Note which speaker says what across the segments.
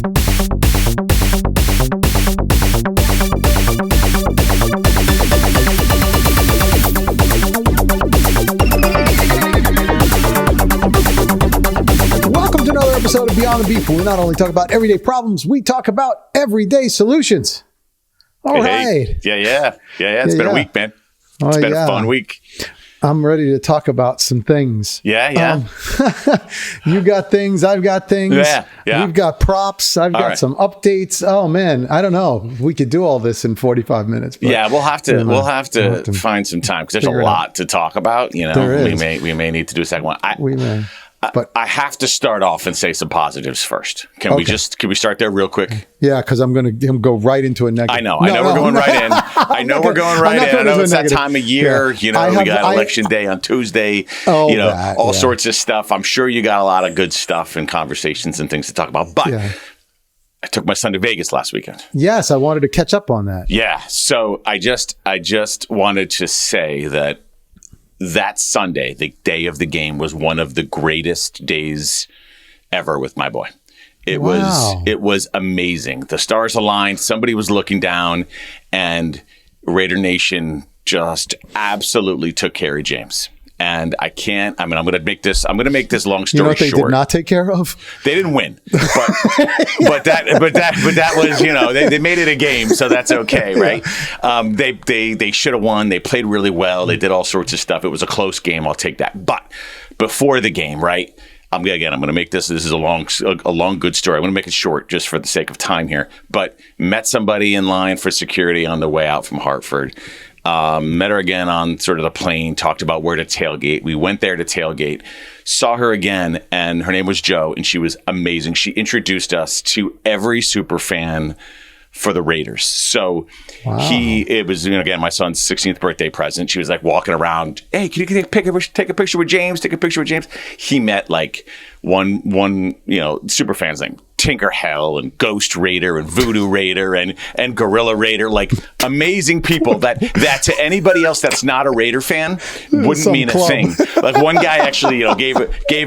Speaker 1: Episode of Beyond the Beef, where we not only talk about everyday problems, we talk about everyday solutions. All right.
Speaker 2: Yeah. It's been a week, man. It's been a fun week.
Speaker 1: I'm ready to talk about some things.
Speaker 2: Yeah.
Speaker 1: You got things. I've got things.
Speaker 2: Yeah.
Speaker 1: We've got props. I've got some updates. Oh man, I don't know. We could do all this in 45 minutes. But,
Speaker 2: we'll have to find some time because there's a lot to talk about. You know, we may need to do a second one.
Speaker 1: We may.
Speaker 2: But I have to start off and say some positives first. Can we start there real quick?
Speaker 1: Yeah, because I'm going to go right into a negative.
Speaker 2: I know we're going right in. I know it's that time of year. Yeah. You know, we got election day on Tuesday. All sorts of stuff. I'm sure you got a lot of good stuff and conversations and things to talk about. But I took my son to Vegas last weekend.
Speaker 1: Yes, I wanted to catch up on that.
Speaker 2: Yeah, so I just wanted to say that Sunday, the day of the game, was one of the greatest days ever with my boy. It was amazing. The stars aligned. Somebody was looking down, and Raider Nation just absolutely took care of James. And I'm going to make this long story short.
Speaker 1: You know what they did not take care of?
Speaker 2: They didn't win, but that was, they made it a game, so that's okay, right? They should have won. They played really well. They did all sorts of stuff. It was a close game. I'll take that. But before the game, right? I'm going to make this. This is a long, good story. I'm going to make it short just for the sake of time here. But met somebody in line for security on the way out from Hartford. Met her again on sort of the plane, talked about where to tailgate. We went there to tailgate, saw her again, and her name was Jo, and she was amazing. She introduced us to every super fan for the Raiders. So it was, again, my son's 16th birthday present. She was like walking around, hey, can you take a picture with James? Take a picture with James. He met like one super fans like Tinker Hell and Ghost Raider and Voodoo Raider and Gorilla Raider, like amazing people that to anybody else that's not a Raider fan wouldn't mean a thing. Like one guy actually, gave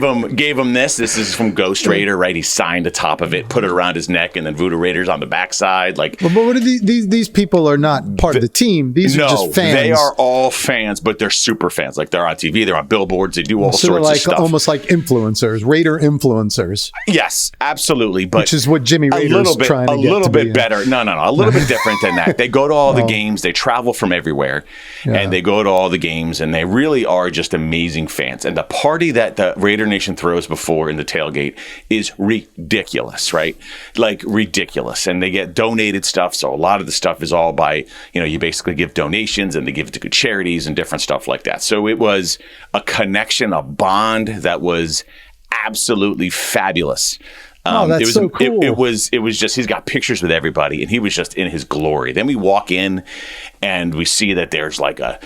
Speaker 2: him this. This is from Ghost Raider, right? He signed the top of it, put it around his neck, and then Voodoo Raider's on the backside. Like,
Speaker 1: but what are these people are not part of the team. These are just fans.
Speaker 2: They are all fans, but they're super fans. Like they're on TV, they're on billboards, they do all sorts of stuff.
Speaker 1: Almost like influencers, Raider influencers.
Speaker 2: Yes, absolutely. But
Speaker 1: which is what Jimmy Raider's trying to get to be. A little bit better. No, a little bit different than that. They go to all the games. They travel from everywhere, and they go to all the games, and they really are just amazing fans. And the party that the Raider Nation throws before in the tailgate is ridiculous, right? Like ridiculous. And they get donated stuff, so a lot of the stuff is all by, you basically give donations, and they give it to good charities and different stuff like that. So it was a connection, a bond that was absolutely fabulous. That's so cool.
Speaker 2: It was just, he's got pictures with everybody, and he was just in his glory. Then we walk in, and we see that there's basically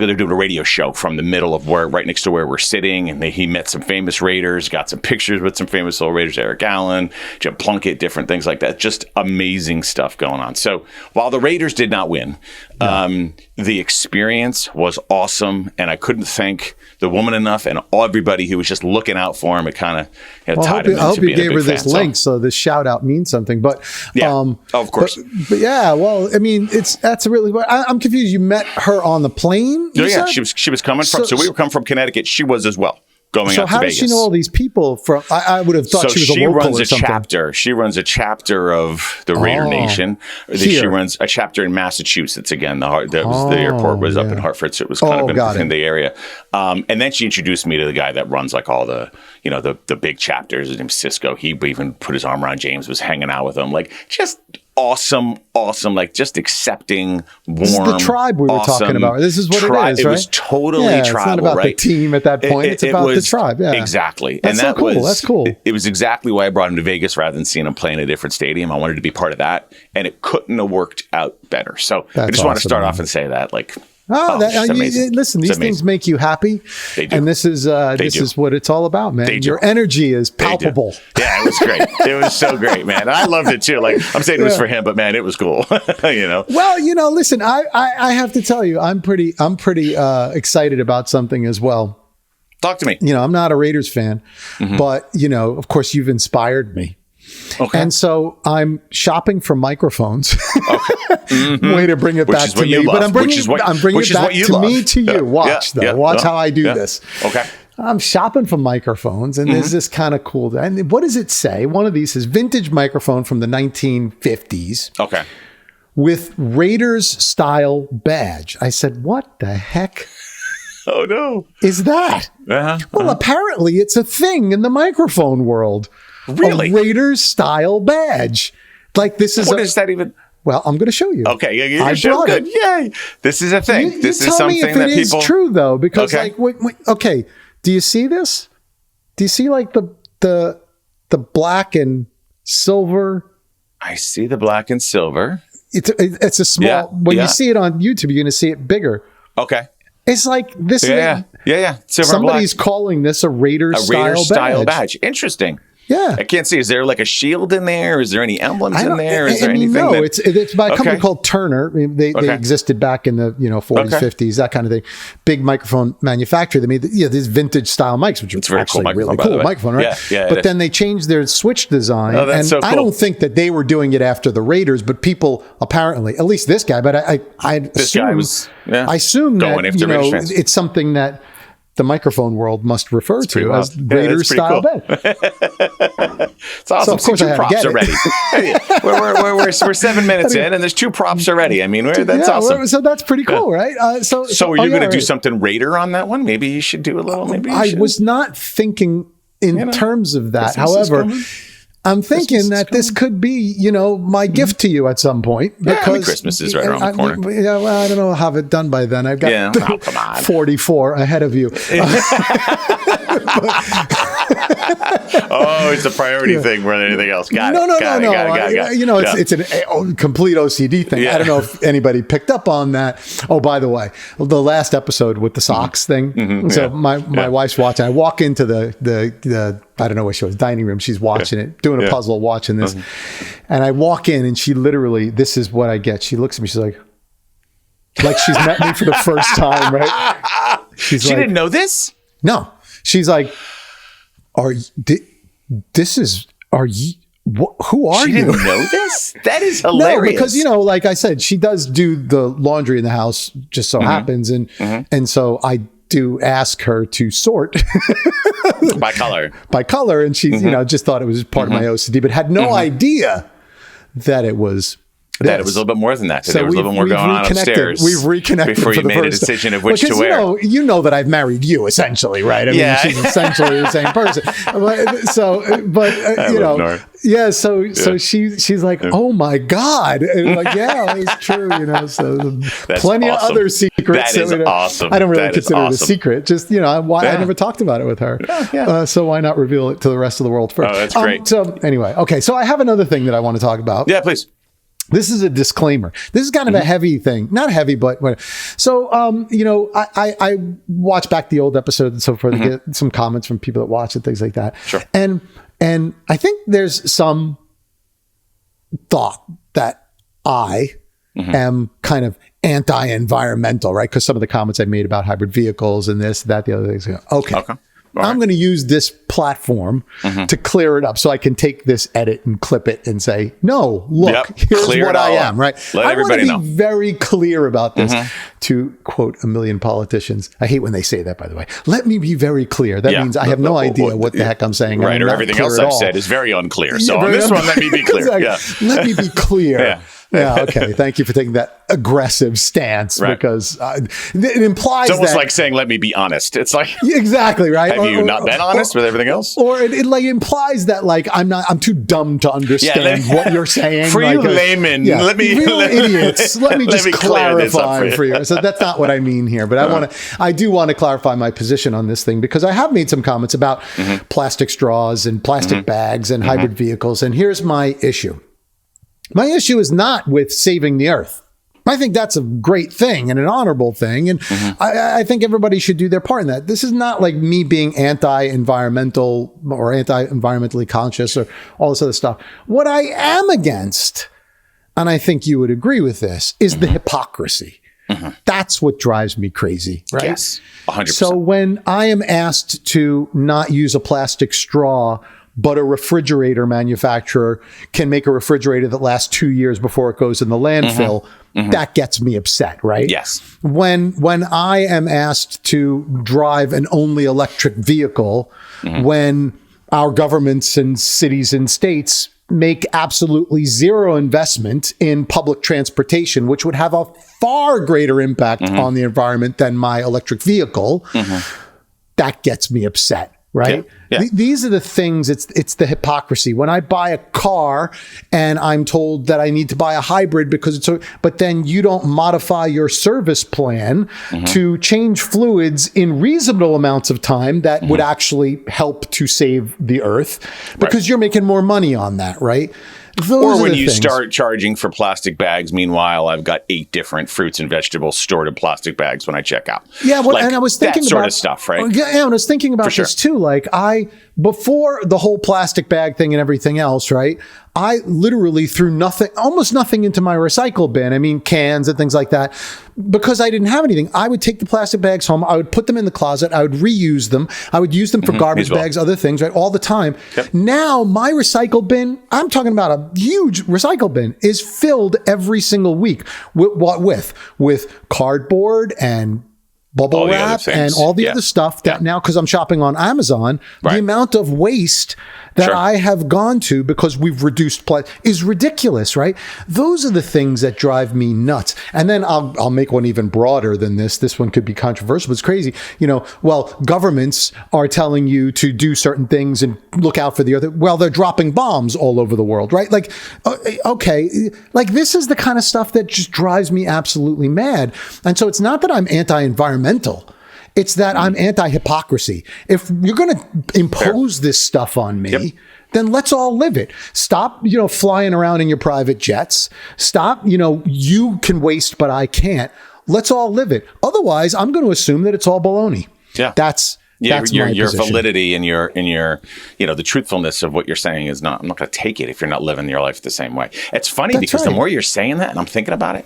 Speaker 2: they're doing a radio show from the middle of right next to where we're sitting, and he met some famous Raiders, got some pictures with some famous old Raiders, Eric Allen, Jim Plunkett, different things like that. Just amazing stuff going on. So while the Raiders did not win, the experience was awesome, and I couldn't thank the woman enough, and everybody who was just looking out for him. It kind of tied him into being a big fan.
Speaker 1: I hope you gave her this link, so this shout out means something. But
Speaker 2: of course.
Speaker 1: But I mean, that's really. I'm confused. You met her on the plane?
Speaker 2: Yeah, she was coming from. So we were coming from Connecticut. She was as well. Going out to Vegas. So how does
Speaker 1: she know all these people from? I would have thought she was a local or something.
Speaker 2: She runs a chapter of the Raider Nation. She runs a chapter in Massachusetts. Again, the airport was up in Hartford, so it was kind of in the area. And then she introduced me to the guy that runs like all the the big chapters. His name's Cisco. He even put his arm around James. Was hanging out with him. Like just awesome, like just accepting, warm. This is the
Speaker 1: tribe we were talking about. This is what it is, right?
Speaker 2: It was totally tribal,
Speaker 1: it's not about the team at that point. It's about the tribe. Yeah,
Speaker 2: exactly.
Speaker 1: That's so cool. That's cool.
Speaker 2: It was exactly why I brought him to Vegas rather than seeing him play in a different stadium. I wanted to be part of that, and it couldn't have worked out better. So I just want to start off and say that, like.
Speaker 1: Listen, these things make you happy,
Speaker 2: they do.
Speaker 1: And this is what it's all well, man. Your energy is palpable.
Speaker 2: Yeah, it was great. It was so great, man. I loved it too. Like I'm saying, it was for him, but man, it was cool.
Speaker 1: Well, listen, I have to tell you, I'm pretty excited about something as well.
Speaker 2: Talk to me.
Speaker 1: I'm not a Raiders fan, but of course, you've inspired me.
Speaker 3: Okay. And so I'm shopping for microphones. Okay. Mm-hmm. Way to bring it back to me. But I'm bringing it back to you. Watch, though. Watch how I do this.
Speaker 2: Okay.
Speaker 3: I'm shopping for microphones, and there's this kind of cool. And what does it say? One of these is vintage microphone from the 1950s.
Speaker 2: Okay.
Speaker 3: With Raiders style badge. I said, what the heck?
Speaker 2: Oh, no.
Speaker 3: Is that? Well, apparently it's a thing in the microphone world.
Speaker 2: Really?
Speaker 3: A Raiders style badge. Like this is
Speaker 2: what is that even?
Speaker 3: Well, I'm going to show you.
Speaker 2: Okay, you're showing good. Yay! This is a thing. This is something that people.
Speaker 3: It is true though, because okay, do you see this? Do you see like the black and silver?
Speaker 2: I see the black and silver.
Speaker 3: It's a small. When you see it on YouTube, you're going to see it bigger.
Speaker 2: Okay.
Speaker 3: It's like this.
Speaker 2: Yeah. Silver
Speaker 3: somebody's calling this a Raiders style badge.
Speaker 2: Interesting.
Speaker 3: Yeah.
Speaker 2: I can't see. Is there like a shield in there? Is there any emblems in there? Is there anything?
Speaker 3: No, it's by a company called Turner. They existed back in the 40s, 50s, that kind of thing. Big microphone manufacturer. They made these vintage style mics, which are actually really cool microphone, right?
Speaker 2: Yeah,
Speaker 3: but then they changed their switch design. Oh, that's so cool. I don't think that they were doing it after the Raiders, but people apparently, at least this guy, but I assume that it's something that the microphone world must refer to as Raiders style bed.
Speaker 2: It's awesome. So of course, two props already. we're 7 minutes in, and there's 2 props already. I mean, that's awesome.
Speaker 3: So that's pretty cool, right?
Speaker 2: So are you going to do something Raider on that one? Maybe you should do a little.
Speaker 3: I was not thinking in terms of that. However, I'm thinking that this could be, my gift to you at some point.
Speaker 2: Because Christmas is right around the corner.
Speaker 3: Well, I don't know. I'll have it done by then. I've got 44 ahead of you.
Speaker 2: It's a priority thing more than anything else. Got it.
Speaker 3: It's a complete OCD thing. I don't know if anybody picked up on that. Oh, by the way, the last episode with the socks thing. So my wife's watching. I walk into the I don't know what she was, dining room. She's watching it, doing a puzzle, watching this. And I walk in and she literally, this is what I get. She looks at me, she's like she's met me for the first time, right? She
Speaker 2: didn't know this?
Speaker 3: No. She's like, who are you?
Speaker 2: She didn't know this? That is hilarious.
Speaker 3: No, because, like I said, she does do the laundry in the house, just so happens. And so I do ask her to sort
Speaker 2: by color. And
Speaker 3: she, just thought it was part of my OCD, but had no idea that it was
Speaker 2: that it was a little bit more than that. So there was a little bit more going on upstairs.
Speaker 3: We've reconnected
Speaker 2: before you made a decision of which to wear.
Speaker 3: You know that I've married you, essentially, right? I mean, she's essentially the same person. So she's like, oh my God. And like, it's true, so plenty of other secrets.
Speaker 2: That is awesome.
Speaker 3: I don't really consider it a secret. Just, I never talked about it with her. So why not reveal it to the rest of the world first?
Speaker 2: Oh, that's great.
Speaker 3: So anyway, okay. So I have another thing that I want to talk about.
Speaker 2: Yeah, please.
Speaker 3: This is a disclaimer. This is kind of a heavy thing. Not heavy, but whatever. So, I watch back the old episodes and so forth to get some comments from people that watch and things like that.
Speaker 2: Sure.
Speaker 3: And I think there's some thought that I am kind of anti-environmental, right? Because some of the comments I made about hybrid vehicles and this, that, the other things. Okay. I'm going to use this platform to clear it up so I can take this edit and clip it and say, no, look, here's what I am, right?
Speaker 2: Let everybody know.
Speaker 3: I want to be very clear about this to quote a million politicians. I hate when they say that, by the way. Let me be very clear. That means I have no idea what the heck I'm saying.
Speaker 2: Right, or everything else I've said is very unclear. So on this one, let me be clear.
Speaker 3: Let me be clear. Okay. Thank you for taking that aggressive stance because it implies
Speaker 2: it's almost like saying, let me be honest. It's like,
Speaker 3: exactly right.
Speaker 2: Have you not been honest with everything else?
Speaker 3: Or it like implies that like, I'm too dumb to understand what you're saying.
Speaker 2: For you laymen,
Speaker 3: idiots, let me just clarify for you. So that's not what I mean here, but I do want to clarify my position on this thing because I have made some comments about plastic straws and plastic bags and hybrid vehicles. And here's my issue. My issue is not with saving the earth. I think that's a great thing and an honorable thing. And I think everybody should do their part in that. This is not like me being anti-environmental or anti-environmentally conscious or all this other stuff. What I am against, and I think you would agree with this, is the hypocrisy. That's what drives me crazy, right?
Speaker 2: Yes, 100%.
Speaker 3: So when I am asked to not use a plastic straw but a refrigerator manufacturer can make a refrigerator that lasts 2 years before it goes in the landfill. That gets me upset, right?
Speaker 2: Yes.
Speaker 3: When I am asked to drive an only electric vehicle, when our governments and cities and states make absolutely zero investment in public transportation, which would have a far greater impact on the environment than my electric vehicle, that gets me upset. Right?
Speaker 2: Yeah. Yeah.
Speaker 3: These are the things, it's the hypocrisy. When I buy a car and I'm told that I need to buy a hybrid because but then you don't modify your service plan to change fluids in reasonable amounts of time that would actually help to save the earth because you're making more money on that, right?
Speaker 2: Or when you start charging for plastic bags, meanwhile, I've got 8 different fruits and vegetables stored in plastic bags when I check out.
Speaker 3: Yeah, well, and I was thinking
Speaker 2: that sort of stuff, right?
Speaker 3: Yeah, and I was thinking about this too. Like before the whole plastic bag thing and everything else, right? I literally threw almost nothing into my recycle bin. I mean, cans and things like that, because I didn't have anything. I would take the plastic bags home. I would put them in the closet. I would reuse them. I would use them for garbage bags, other things, right? All the time. Yep. Now my recycle bin, I'm talking about a huge recycle bin, is filled every single week. With cardboard and bubble wrap and all the other stuff that now, because I'm shopping on Amazon, the amount of waste that I have gone to because we've reduced is ridiculous, right? Those are the things that drive me nuts. And then I'll make one even broader than this. This one could be controversial, but it's crazy. Governments are telling you to do certain things and look out for the other. Well, they're dropping bombs all over the world, right? Like, okay, like this is the kind of stuff that just drives me absolutely mad. And so it's not that I'm anti-environmental. It's that I'm anti-hypocrisy. If you're going to impose this stuff on me, then let's all live it. Stop, flying around in your private jets. Stop, you can waste, but I can't. Let's all live it. Otherwise, I'm going to assume that it's all baloney. Yeah. That's your
Speaker 2: validity and your the truthfulness of what you're saying is not. I'm not going to take it if you're not living your life the same way. It's funny because the more you're saying that, and I'm thinking about it,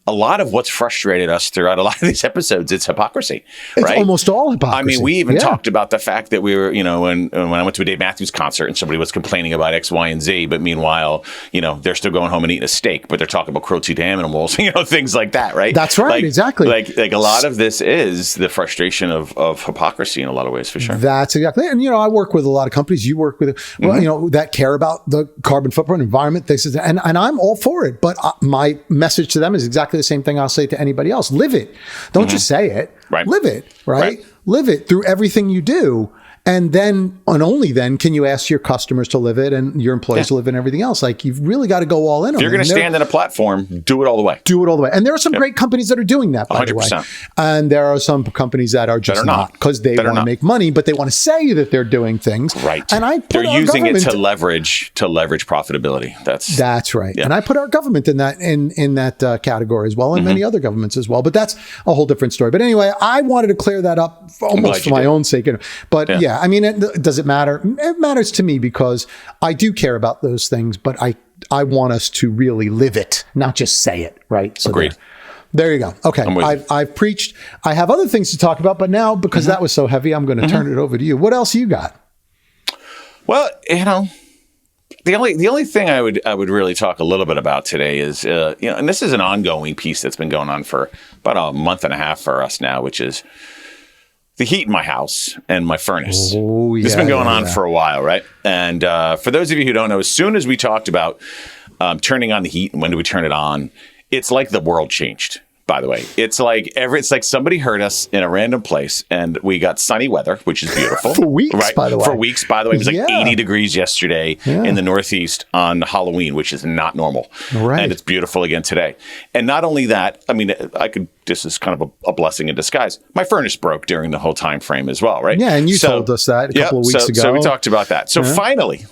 Speaker 2: a lot of what's frustrated us throughout a lot of these episodes, it's hypocrisy, right?
Speaker 3: It's almost all hypocrisy.
Speaker 2: I mean, we even talked about the fact that we were, when I went to a Dave Matthews concert and somebody was complaining about X, Y, and Z, but meanwhile, they're still going home and eating a steak, but they're talking about cruelty to animals, things like that, right?
Speaker 3: That's right, exactly.
Speaker 2: Like a lot of this is the frustration of hypocrisy in a lot of ways, for sure.
Speaker 3: That's exactly. And, I work with a lot of companies. You work with, that care about the carbon footprint, environment, things, and I'm all for it. But my message to them is exactly the same thing I'll say to anybody else. Live it. Don't just say it.
Speaker 2: Right.
Speaker 3: Live it. Right? Live it through everything you do. And then, and only then, can you ask your customers to live it and your employees to live it and everything else. Like, you've really got to go all in on it.
Speaker 2: If you're going to stand in a platform, do it all the way.
Speaker 3: Do it all the way. And there are some great companies that are doing that, by 100%. The way. And there are some companies that are just not, because they want to make money, but they want to say that they're doing things.
Speaker 2: Right.
Speaker 3: And
Speaker 2: they're using it to leverage profitability.
Speaker 3: That's right. Yeah. And I put our government in that category as well, and many other governments as well. But that's a whole different story. But anyway, I wanted to clear that up almost for my own sake. But I mean, does it matter? It matters to me because I do care about those things, but I want us to really live it, not just say it, right? So
Speaker 2: agreed.
Speaker 3: There you go. Okay. I've preached. I have other things to talk about, but now because that was so heavy, I'm going to turn it over to you. What else you got?
Speaker 2: Well, the only thing I would really talk a little bit about today is, and this is an ongoing piece that's been going on for about a month and a half for us now, which is the heat in my house and my furnace. Oh, yeah, this has been going on for a while, right? And for those of you who don't know, as soon as we talked about turning on the heat and when do we turn it on, it's like the world changed. By the way, it's like somebody heard us in a random place, and we got sunny weather, which is beautiful.
Speaker 3: For weeks, by the way.
Speaker 2: For weeks, by the way. It was like 80 degrees yesterday in the Northeast on Halloween, which is not normal.
Speaker 3: Right.
Speaker 2: And it's beautiful again today. And not only that, I mean, this is kind of a blessing in disguise. My furnace broke during the whole time frame as well, right?
Speaker 3: Yeah, and you told us that a couple of weeks ago.
Speaker 2: So we talked about that. So finally,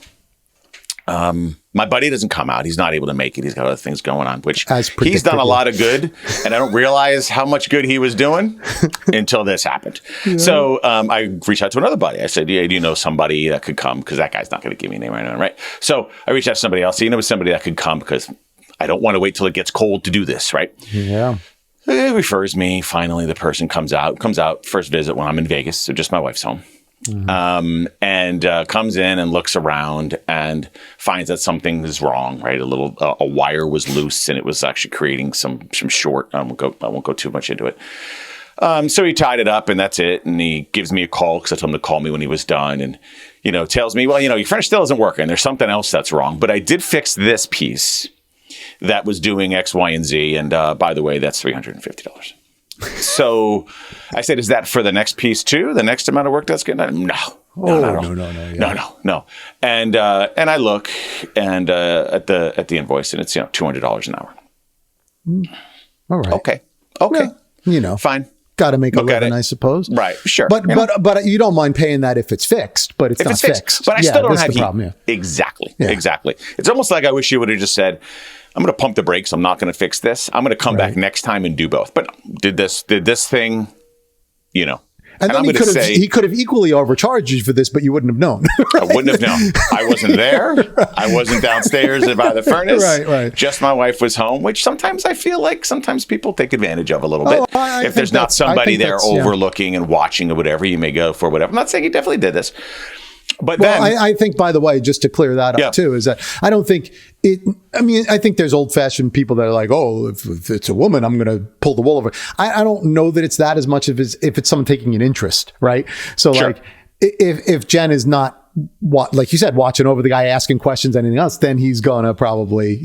Speaker 2: my buddy doesn't come out. He's not able to make it. He's got other things going on, which he's done a lot of good. And I don't realize how much good he was doing until this happened. Yeah. So I reached out to another buddy. I said, do you know somebody that could come? Because that guy's not going to give me a name right now, right? So I reached out to somebody else. So, somebody that could come because I don't want to wait till it gets cold to do this, right?
Speaker 3: Yeah.
Speaker 2: It refers me. Finally, the person comes out. First visit when I'm in Vegas. So just my wife's home. and comes in and looks around and finds that something is wrong, right? A wire was loose and it was actually creating some short. I won't go too much into it. So he tied it up and that's it. And he gives me a call because I told him to call me when he was done and, tells me, well, your furnace still isn't working. There's something else that's wrong. But I did fix this piece that was doing X, Y, and Z. And by the way, that's $350. So I said, is that for the next piece too? The next amount of work that's getting done? No. No. And I look and at the invoice and it's $200 an hour.
Speaker 3: All right.
Speaker 2: Okay.
Speaker 3: Yeah,
Speaker 2: fine.
Speaker 3: Got to make a living, I suppose.
Speaker 2: Right. Sure.
Speaker 3: But you don't mind paying that if it's fixed, but it's not fixed.
Speaker 2: But I still don't have
Speaker 3: the problem. Yeah.
Speaker 2: Exactly. It's almost like I wish you would have just said, I'm going to pump the brakes. I'm not going to fix this. I'm going to come back next time and do both. But did this thing,
Speaker 3: And then he could have equally overcharged you for this, but you wouldn't have known.
Speaker 2: Right? I wouldn't have known. I wasn't there. I wasn't downstairs by the furnace.
Speaker 3: Right.
Speaker 2: Just my wife was home, which sometimes I feel like sometimes people take advantage of a little bit. If there's not somebody there overlooking and watching or whatever, you may go for whatever. I'm not saying he definitely did this. But
Speaker 3: I think, by the way, just to clear that up too, is that I don't think it. I mean, I think there's old-fashioned people that are like, "Oh, if it's a woman, I'm going to pull the wool over." I don't know that it's that as much as if it's someone taking an interest, right? So, like, if Jen is not, like you said, watching over the guy, asking questions, anything else, then he's gonna probably,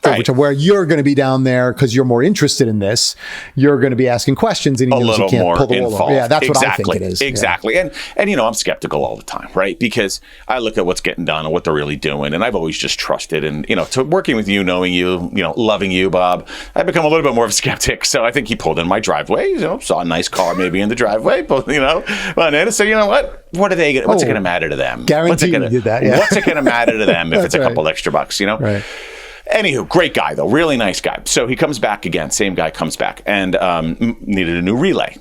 Speaker 3: over to where you're going to be down there because you're more interested in this. You're going to be asking questions, and he knows he can't pull the wool over. Yeah, that's what I think it is.
Speaker 2: Exactly, and I'm skeptical all the time, right? Because I look at what's getting done and what they're really doing, and I've always just trusted. And to working with you, knowing you, loving you, Bob, I've become a little bit more of a skeptic. So I think he pulled in my driveway. Saw a nice car maybe in the driveway, but went in and said, what are they? What's it going to matter to them?
Speaker 3: Guaranteed you did that. Yeah.
Speaker 2: What's it going to matter to them if it's a couple extra bucks?
Speaker 3: Right.
Speaker 2: Anywho, great guy though, really nice guy. So he comes back again. Same guy comes back and needed a new relay.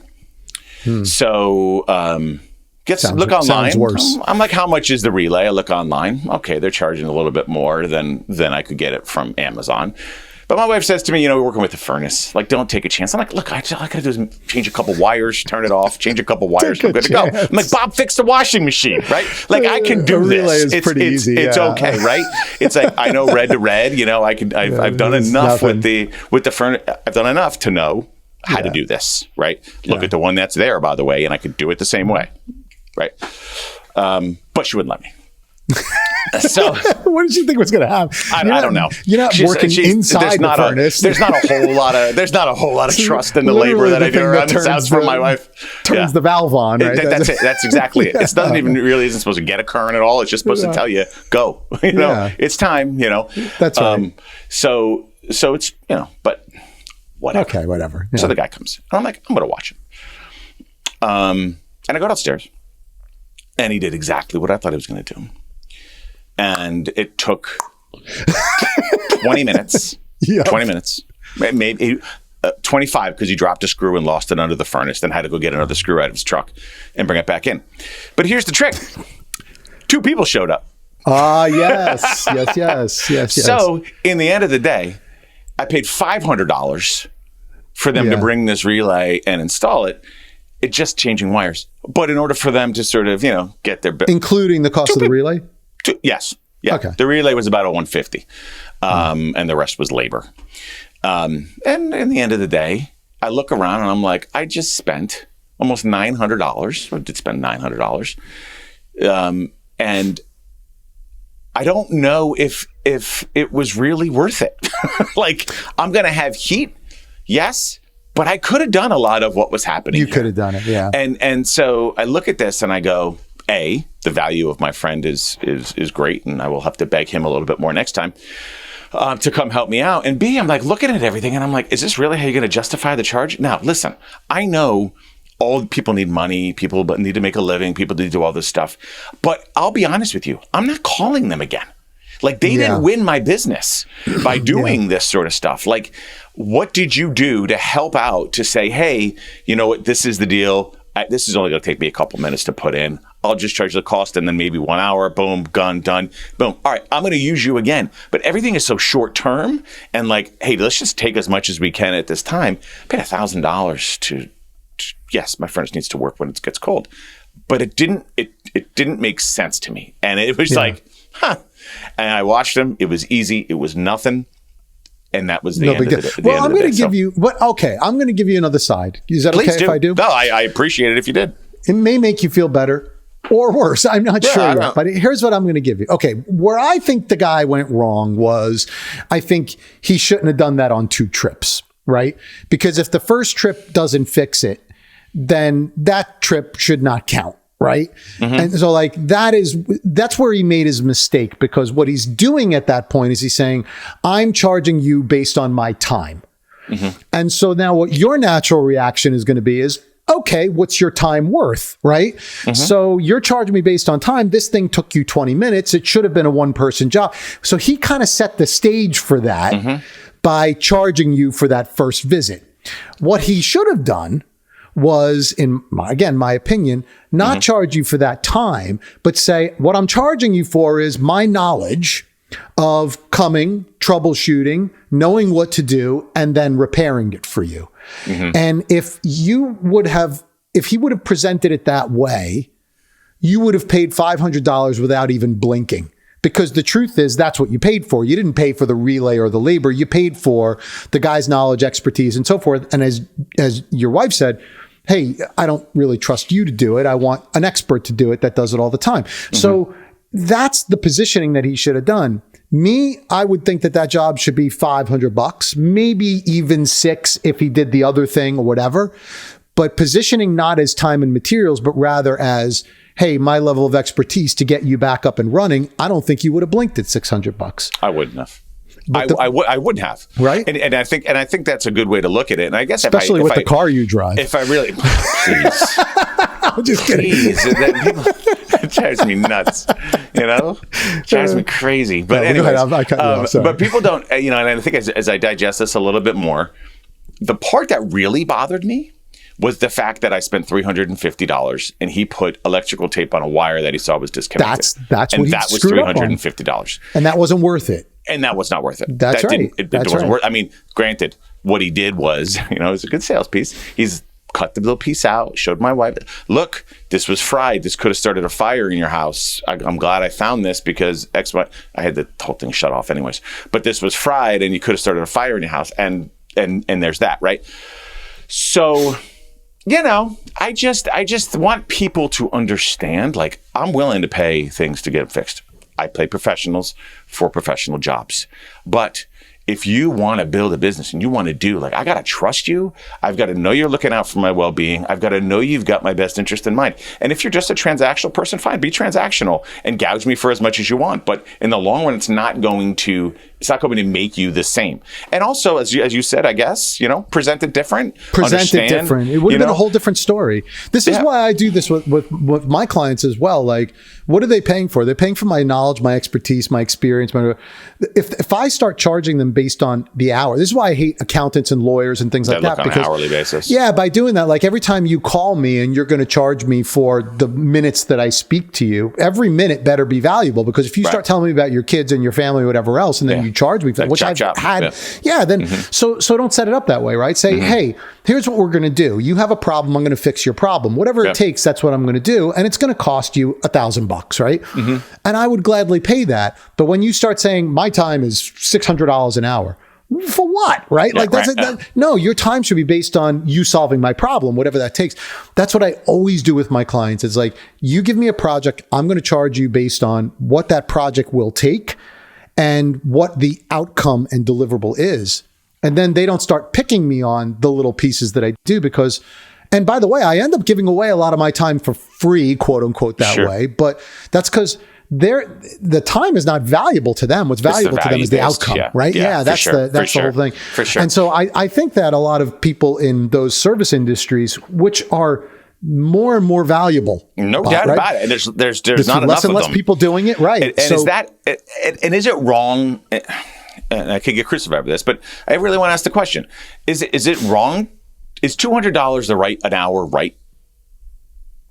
Speaker 2: So look online.
Speaker 3: Sounds worse.
Speaker 2: I'm like, how much is the relay? I look online. Okay, they're charging a little bit more than I could get it from Amazon. But my wife says to me, we're working with the furnace. Like, don't take a chance. I'm like, look, all I got to do is change a couple wires, turn it off, change a couple wires, I'm good to go. I'm like, Bob, fix the washing machine, right? Like, I can do this.
Speaker 3: Relay is pretty easy.
Speaker 2: It's okay, right? It's like, I know red to red. I've done enough with the furnace. I've done enough to know how to do this, right? Look at the one that's there, by the way, and I could do it the same way, right? But she wouldn't let me. So
Speaker 3: what did you think was going to happen?
Speaker 2: I don't know.
Speaker 3: You're not working inside the furnace.
Speaker 2: There's not a whole lot of trust in the labor that I do around this house from my wife.
Speaker 3: Turns the valve on, right?
Speaker 2: That's it. That's exactly it. It doesn't even really isn't supposed to get a current at all. It's just supposed to tell you, go. It's time.
Speaker 3: That's right.
Speaker 2: So it's but whatever.
Speaker 3: Okay, whatever. Yeah.
Speaker 2: So the guy comes, and I'm like, I'm going to watch him. And I go downstairs, and he did exactly what I thought he was going to do. And it took 20 minutes. 20 minutes. Maybe 25 because he dropped a screw and lost it under the furnace, then had to go get another screw out of his truck and bring it back in. But here's the trick. 2 people showed up.
Speaker 3: Yes.
Speaker 2: So in the end of the day, I paid $500 for them to bring this relay and install it. It's just changing wires. But in order for them to sort of, get their bill.
Speaker 3: Including the cost of the relay?
Speaker 2: Yes. Yeah. Okay. The relay was about $150, and the rest was labor. And in the end of the day, I look around and I'm like, I just spent almost $900. I did spend $900, and I don't know if it was really worth it. Like, I'm going to have heat, yes, but I could have done a lot of what was happening.
Speaker 3: You could have done it, yeah.
Speaker 2: And so I look at this and I go, A, the value of my friend is great, and I will have to beg him a little bit more next time to come help me out. And B, I'm like looking at everything, and I'm like, is this really how you're going to justify the charge? Now, listen, I know all people need money, people need to make a living, people need to do all this stuff. But I'll be honest with you, I'm not calling them again. Like, they didn't win my business by doing this sort of stuff. Like, what did you do to help out to say, hey, you know what, this is the deal. This is only going to take me a couple minutes to put in. I'll just charge the cost and then maybe 1 hour, boom, done. Boom. All right, I'm going to use you again. But everything is so short term and like, hey, let's just take as much as we can at this time. I paid $1,000 to, yes, my furnace needs to work when it gets cold.
Speaker 1: but it didn't make sense to me. And it was like, huh. And I watched him. It was easy. It was nothing. And that was the end of the day.
Speaker 3: Well, I'm going to give you, I'm going to give you another side. Is that okay if I do?
Speaker 1: No, I appreciate it if you did.
Speaker 3: It may make you feel better or worse. I'm not sure yet, but here's what I'm going to give you. Okay. Where I think the guy went wrong was, I think he shouldn't have done that on 2 trips, right? Because if the first trip doesn't fix it, then that trip should not count. Right. Mm-hmm. And so like that's where he made his mistake, because what he's doing at that point is he's saying, I'm charging you based on my time. Mm-hmm. And so now what your natural reaction is going to be is, okay, what's your time worth? Right. Mm-hmm. So you're charging me based on time. This thing took you 20 minutes. It should have been a 1-person job. So he kind of set the stage for that by charging you for that first visit. What he should have done was, my opinion, not charge you for that time, but say, what I'm charging you for is my knowledge of coming, troubleshooting, knowing what to do, and then repairing it for you. Mm-hmm. And if he would have presented it that way, you would have paid $500 without even blinking. Because the truth is, that's what you paid for. You didn't pay for the relay or the labor. You paid for the guy's knowledge, expertise, and so forth. And as your wife said, hey, I don't really trust you to do it. I want an expert to do it that does it all the time. Mm-hmm. So that's the positioning that he should have done. Me, I would think that job should be $500, maybe even $6 if he did the other thing or whatever. But positioning not as time and materials, but rather as, hey, my level of expertise to get you back up and running, I don't think you would have blinked at $600.
Speaker 1: I wouldn't have. I wouldn't have.
Speaker 3: Right.
Speaker 1: And I think that's a good way to look at it. And I guess
Speaker 3: especially with the car you drive.
Speaker 1: If I really, please,
Speaker 3: I'm just kidding.
Speaker 1: It drives me nuts. It drives me crazy. But anyways,
Speaker 3: I cut you off, sorry.
Speaker 1: But people don't. And I think as I digest this a little bit more, the part that really bothered me was the fact that I spent $350 and he put electrical tape on a wire that he saw was disconnected.
Speaker 3: That's
Speaker 1: and
Speaker 3: what he
Speaker 1: that was
Speaker 3: screwed up on.
Speaker 1: $350.
Speaker 3: And that wasn't worth it.
Speaker 1: And that was not worth it.
Speaker 3: That's right.
Speaker 1: It wasn't worth. I mean, granted, what he did was, it was a good sales piece. He's cut the little piece out, showed my wife, look, this was fried. This could have started a fire in your house. I'm glad I found this because I had the whole thing shut off anyways. But this was fried and you could have started a fire in your house. And there's that, right? So, I just want people to understand, like, I'm willing to pay things to get them fixed. I pay professionals for professional jobs. But if you want to build a business and you want to do, like, I got to trust you. I've got to know you're looking out for my well-being. I've got to know you've got my best interest in mind. And if you're just a transactional person, fine, be transactional and gouge me for as much as you want. But in the long run, it's not going to make you the same. And also, as you said, I guess, present it different.
Speaker 3: Present it different. It would have been a whole different story. This is why I do this with my clients as well. Like, what are they paying for? They're paying for my knowledge, my expertise, my experience. If I start charging them based on the hour, this is why I hate accountants and lawyers and things like that.
Speaker 1: On an hourly basis.
Speaker 3: Yeah, by doing that, like every time you call me and you're going to charge me for the minutes that I speak to you, every minute better be valuable, because if you start telling me about your kids and your family, whatever else, and then you charge me for that, which I've had. Yeah, then so don't set it up that way, right? Say, hey, here's what we're going to do. You have a problem. I'm going to fix your problem. Whatever it takes, that's what I'm going to do. And it's going to cost you $1,000, right? And I would gladly pay that. But when you start saying my time is $600 an hour, for what, right? No, your time should be based on you solving my problem, whatever that takes. That's what I always do with my clients. It's like, you give me a project, I'm going to charge you based on what that project will take and what the outcome and deliverable is. And then they don't start picking me on the little pieces that I do, because, and by the way, I end up giving away a lot of my time for free, quote unquote, that way. But that's because the time is not valuable to them. What's valuable to them is the outcome, right? Yeah, that's the whole thing. For sure. And so I think that a lot of people in those service industries, which are more and more valuable.
Speaker 1: No doubt about it. And there's not enough
Speaker 3: less and
Speaker 1: of
Speaker 3: less
Speaker 1: them.
Speaker 3: People doing it, right?
Speaker 1: And is it wrong? And I could get crucified for this, but I really want to ask the question: Is it wrong? Is $200 an hour right?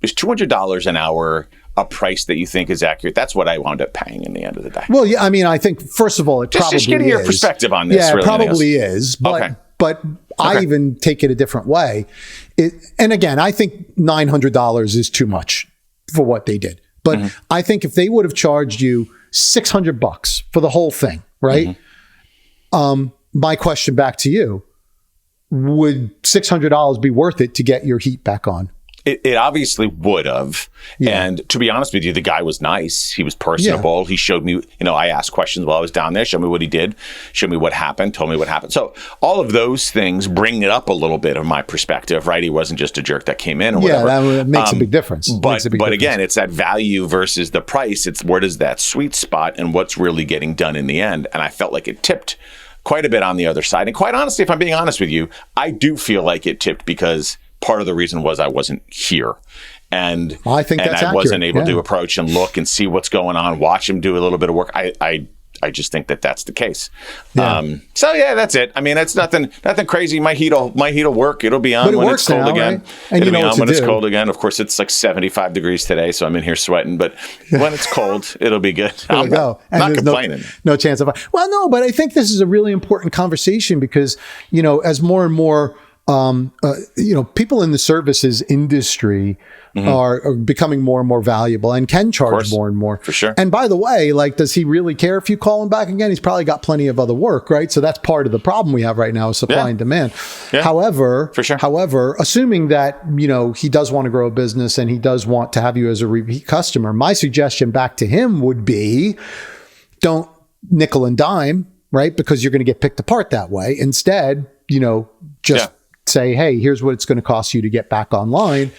Speaker 1: Is $200 an hour a price that you think is accurate? That's what I wound up paying in the end of the day.
Speaker 3: Well, yeah, I mean, I think first of all,
Speaker 1: just getting your perspective on this.
Speaker 3: Yeah,
Speaker 1: really
Speaker 3: it probably is. But I even take it a different way. And again, I think $900 is too much. for what they did. But I think if they would have charged you $600 for the whole thing, right? My question back to you, would $600 be worth it to get your heat back on?
Speaker 1: It obviously would have. Yeah. And to be honest with you, the guy was nice. He was personable. Yeah. He showed me, I asked questions while I was down there, showed me what he did, showed me what happened, told me what happened. So all of those things bring it up a little bit of my perspective, right? He wasn't just a jerk that came in or whatever.
Speaker 3: Yeah, that makes a big difference.
Speaker 1: But again, it's that value versus the price. It's where does that sweet spot and what's really getting done in the end. And I felt like it tipped quite a bit on the other side. And quite honestly, if I'm being honest with you, I do feel like it tipped because part of the reason was I wasn't here. And
Speaker 3: I think that's
Speaker 1: I wasn't able to approach and look and see what's going on, watch him do a little bit of work. I just think that that's the case.
Speaker 3: Yeah.
Speaker 1: So yeah, that's it. I mean, it's nothing crazy. My heat'll work. It'll be on when it's cold again.
Speaker 3: Right? And
Speaker 1: it'll be on when it's cold again. Of course, it's like 75 degrees today, so I'm in here sweating. But when it's cold, it'll be good. I'm not complaining.
Speaker 3: No chance of. Well, no, but I think this is a really important conversation because as more and more people in the services industry are becoming more and more valuable and can charge more and more.
Speaker 1: For sure.
Speaker 3: And by the way, does he really care if you call him back again? He's probably got plenty of other work, right? So that's part of the problem we have right now is supply and demand.
Speaker 1: Yeah.
Speaker 3: However,
Speaker 1: for sure.
Speaker 3: Assuming that, he does want to grow a business and he does want to have you as a repeat customer, my suggestion back to him would be don't nickel and dime, right? Because you're going to get picked apart that way. Instead, say, hey, here's what it's going to cost you to get back online.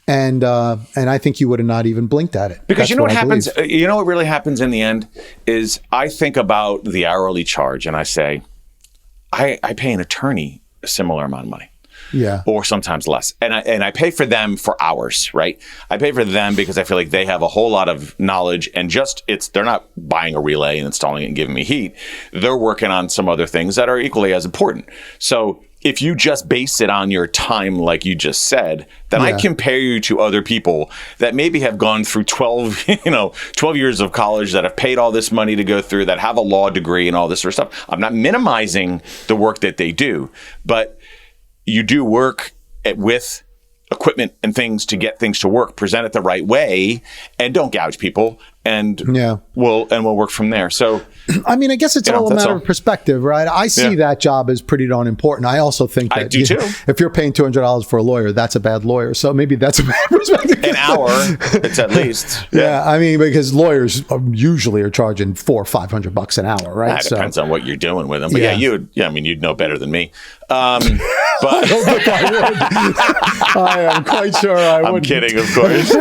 Speaker 3: And I think you would have not even blinked at it.
Speaker 1: Because you know what happens? You know what really happens in the end is I think about the hourly charge and I say, I pay an attorney a similar amount of money.
Speaker 3: Yeah.
Speaker 1: Or sometimes less. And I pay for them for hours, right? I pay for them because I feel like they have a whole lot of knowledge and they're not buying a relay and installing it and giving me heat. They're working on some other things that are equally as important. So if you just base it on your time, like you just said, then I compare you to other people that maybe have gone through 12 years of college, that have paid all this money to go through, that have a law degree and all this sort of stuff. I'm not minimizing the work that they do, but you do work with equipment and things to get things to work, present it the right way, and don't gouge people, and we'll work from there. So,
Speaker 3: I mean, I guess it's all a matter of perspective, right? I see that job as pretty darn important. I also think that
Speaker 1: I do too.
Speaker 3: If you're paying $200 for a lawyer, that's a bad lawyer. So maybe that's a bad perspective.
Speaker 1: An hour, it's at least.
Speaker 3: Yeah, I mean, because lawyers usually are charging $400 or $500 an hour, right?
Speaker 1: That depends on what you're doing with them. But you'd know better than me. But
Speaker 3: I don't think I would. I am quite sure I would.
Speaker 1: I'm kidding, of course.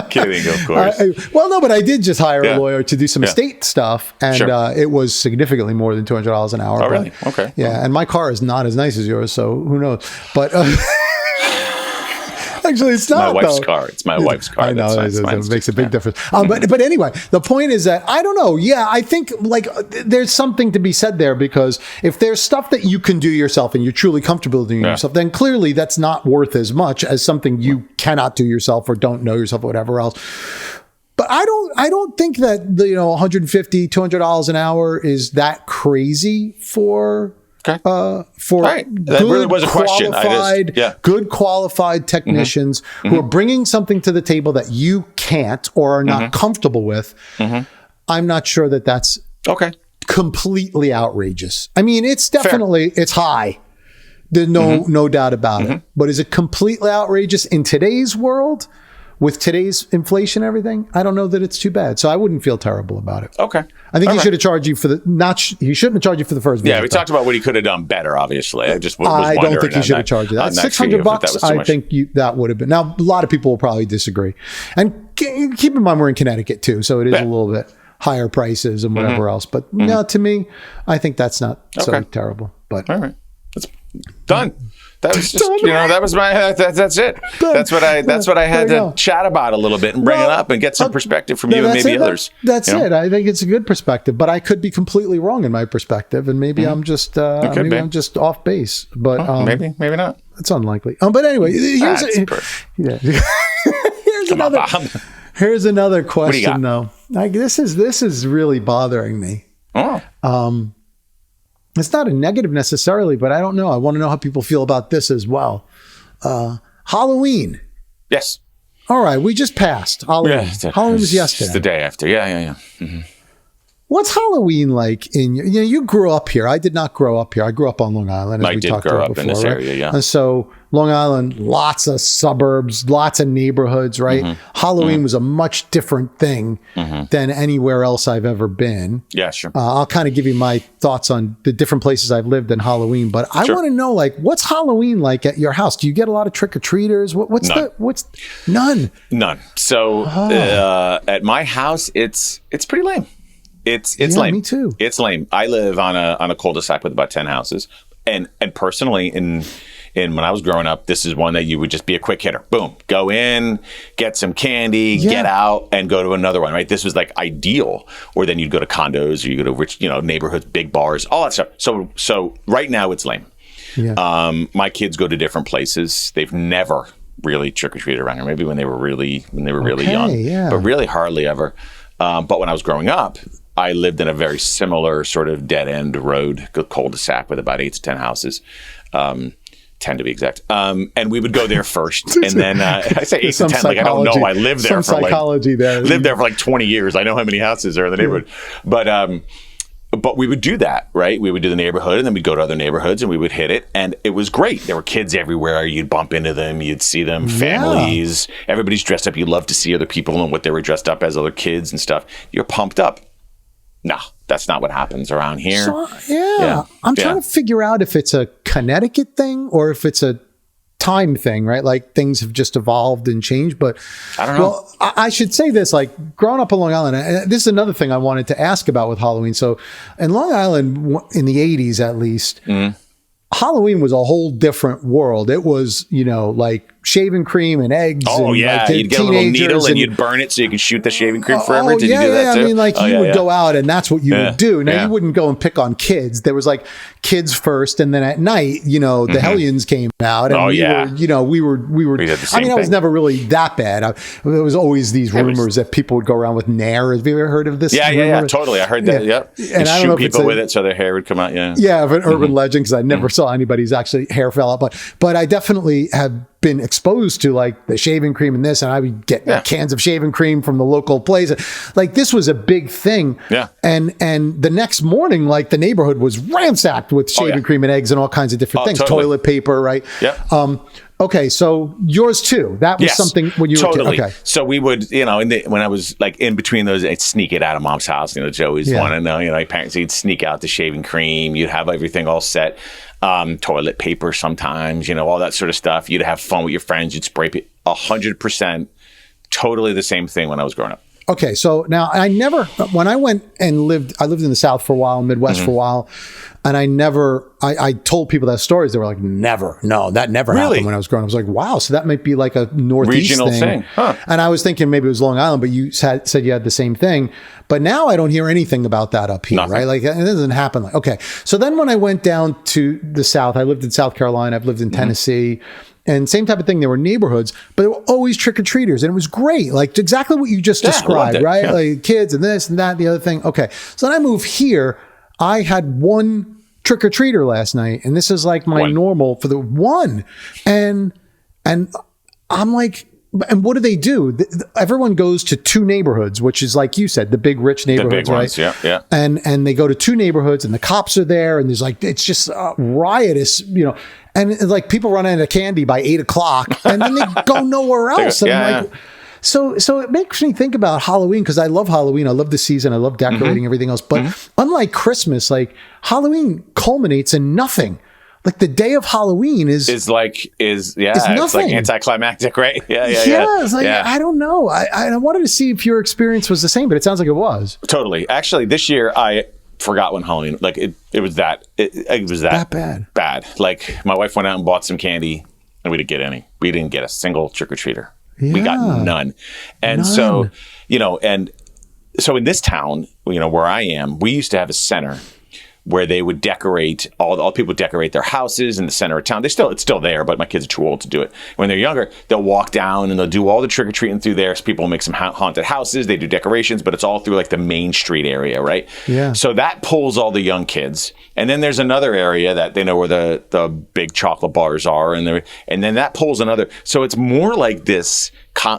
Speaker 1: Kidding, of course.
Speaker 3: Well, no, but I did just hire a lawyer to do some estate stuff, and it was significantly more than $200 an hour.
Speaker 1: Oh, really? Okay.
Speaker 3: Yeah, and my car is not as nice as yours, so who knows? But actually, it's not.
Speaker 1: My wife's car. It's my wife's car.
Speaker 3: I know it makes a big difference. But anyway, the point is that I don't know. Yeah, I think there's something to be said there, because if there's stuff that you can do yourself and you're truly comfortable doing yourself, then clearly that's not worth as much as something you cannot do yourself or don't know yourself or whatever else. But I don't think that the $150, $200 an hour is that crazy for
Speaker 1: right. That really was a question.
Speaker 3: Good qualified technicians who are bringing something to the table that you can't or are not comfortable with. I'm not sure that that's completely outrageous. I mean, it's definitely it's high. There's no doubt about it. But is it completely outrageous in today's world? With today's inflation and everything, I don't know that it's too bad. So I wouldn't feel terrible about it.
Speaker 1: Okay.
Speaker 3: I think he should have charged you for he shouldn't have charged you for the first visit.
Speaker 1: Yeah, we talked about what he could have done better, obviously. I just was
Speaker 3: I
Speaker 1: wondering.
Speaker 3: don't think he should have charged you that. $600, I think that would have been. Now, a lot of people will probably disagree. And keep in mind, we're in Connecticut too, so it is a little bit higher prices and whatever else. But to me, I think that's not so terrible. But
Speaker 1: all right. That's done. That was just, that was my, that's it. That's what I had to chat about a little bit and bring it up and get some perspective from you and maybe others.
Speaker 3: That's it. I think it's a good perspective, but I could be completely wrong in my perspective, and maybe I'm just I'm just off base. But maybe not. It's unlikely. But anyway, here's another question though. This is really bothering me.
Speaker 1: Oh.
Speaker 3: It's not a negative necessarily, but I don't know. I want to know how people feel about this as well. Halloween.
Speaker 1: Yes.
Speaker 3: All right, we just passed Halloween. Halloween was yesterday.
Speaker 2: It's the day after. Yeah. Mm-hmm.
Speaker 3: What's Halloween like in your, you grew up here. I did not grow up here. I grew up on Long Island. As
Speaker 2: I did grow up in this area, yeah.
Speaker 3: And so Long Island, lots of suburbs, lots of neighborhoods, right? Mm-hmm. Halloween was a much different thing than anywhere else I've ever been.
Speaker 2: Yeah, sure.
Speaker 3: I'll kind of give you my thoughts on the different places I've lived in Halloween, but I want to know, like, what's Halloween like at your house? Do you get a lot of trick-or-treaters? None? None.
Speaker 2: So at my house, it's pretty lame. It's lame.
Speaker 3: Me too.
Speaker 2: It's lame. I live on a cul-de-sac with about 10 houses, and personally, in when I was growing up, this is one that you would just be a quick hitter. Boom, go in, get some candy, get out, and go to another one. Right? This was like ideal. Or then you'd go to condos, or you go to rich, neighborhoods, big bars, all that stuff. So right now it's lame. Yeah. My kids go to different places. They've never really trick-or-treated around here. Maybe when they were really young, but really hardly ever. But when I was growing up, I lived in a very similar sort of dead-end road, cul-de-sac with about 8 to 10 houses, 10 to be exact. And we would go there first, and then I say 8 to 10, like I don't know. I lived there lived there for like 20 years. I know how many houses are in the neighborhood, but we would do that, right? We would do the neighborhood, and then we'd go to other neighborhoods, and we would hit it, and it was great. There were kids everywhere. You'd bump into them. You'd see them, families. Everybody's dressed up. You love to see other people and what they were dressed up as, other kids and stuff. You're pumped up. No, that's not what happens around here.
Speaker 3: So, I'm trying to figure out if it's a Connecticut thing or if it's a time thing, right? Like things have just evolved and changed. But
Speaker 2: I don't know.
Speaker 3: Well, I should say this, like growing up on Long Island, and this is another thing I wanted to ask about with Halloween. So in Long Island, in the 80s at least, Halloween was a whole different world. It was, like shaving cream and eggs.
Speaker 2: Oh, and
Speaker 3: like
Speaker 2: you'd get a little needle and you'd burn it so you could shoot the shaving cream forever. Did you do that too?
Speaker 3: I mean, you would go out and that's what you would do. Now, you wouldn't go and pick on kids. There was like kids first, and then at night, the Hellions came out. And we were. I mean, I was never really that bad. There was always these rumors that people would go around with nair. Have you ever heard of this?
Speaker 2: Yeah, totally. I heard that. Yep. And I don't know people with it so their hair would come out.
Speaker 3: Yeah, of an urban legend, because I never saw anybody's actually hair fell out. But I definitely have been exposed to like the shaving cream and this, and I would get cans of shaving cream from the local place. Like this was a big thing.
Speaker 2: Yeah.
Speaker 3: And the next morning, like the neighborhood was ransacked with shaving cream and eggs and all kinds of different things. Totally. Toilet paper, right?
Speaker 2: Yeah.
Speaker 3: Okay, so yours too. That was something when you were okay.
Speaker 2: So we would, when I was like in between those, I'd sneak it out of mom's house. Joey's want to know. My parents, you'd sneak out the shaving cream. You'd have everything all set. Toilet paper sometimes. All that sort of stuff. You'd have fun with your friends. You'd spray 100%. Totally the same thing when I was growing up.
Speaker 3: Okay, so now when I went and I lived in the South for a while, Midwest for a while, and I told people that stories. They were like, never, no, that never happened when I was growing up. I was like, wow, so that might be like a Northeast
Speaker 2: regional thing. Huh.
Speaker 3: And I was thinking maybe it was Long Island, but you said you had the same thing. But now I don't hear anything about that up here, right? Like it doesn't happen. Okay, so then when I went down to the South, I lived in South Carolina, I've lived in Tennessee. And same type of thing. There were neighborhoods, but there were always trick-or-treaters. And it was great. Like exactly what you just described, right? Yeah. Like kids and this and that, and the other thing. Okay. So then I moved here. I had one trick-or-treater last night. And this is like my normal for the one. And I'm like, and what do? Everyone goes to two neighborhoods, which is like you said, the big rich neighborhoods, right?
Speaker 2: Ones, yeah.
Speaker 3: And they go to two neighborhoods, and the cops are there, and there's like it's just riotous, and like people run out of candy by 8:00, and then they go nowhere else. So it makes me think about Halloween, because I love Halloween. I love the season. I love decorating everything else. But unlike Christmas, like Halloween culminates in nothing. Like the day of Halloween is nothing. It's
Speaker 2: like anticlimactic, right? Yeah.
Speaker 3: It's like, I don't know. I wanted to see if your experience was the same, but it sounds like it was.
Speaker 2: Totally. Actually, this year I forgot when Halloween. Like it was that
Speaker 3: bad.
Speaker 2: Bad. Like my wife went out and bought some candy, and we didn't get any. We didn't get a single trick or treater. Yeah. We got none. And so in this town, where I am, we used to have a center where they would decorate, all the people decorate their houses in the center of town. It's still there, but my kids are too old to do it. When they're younger, they'll walk down and they'll do all the trick-or-treating through there. So people will make some haunted houses. They do decorations, but it's all through like the main street area, right?
Speaker 3: Yeah.
Speaker 2: So that pulls all the young kids. And then there's another area that they know where the big chocolate bars are. And then that pulls another. So it's more like this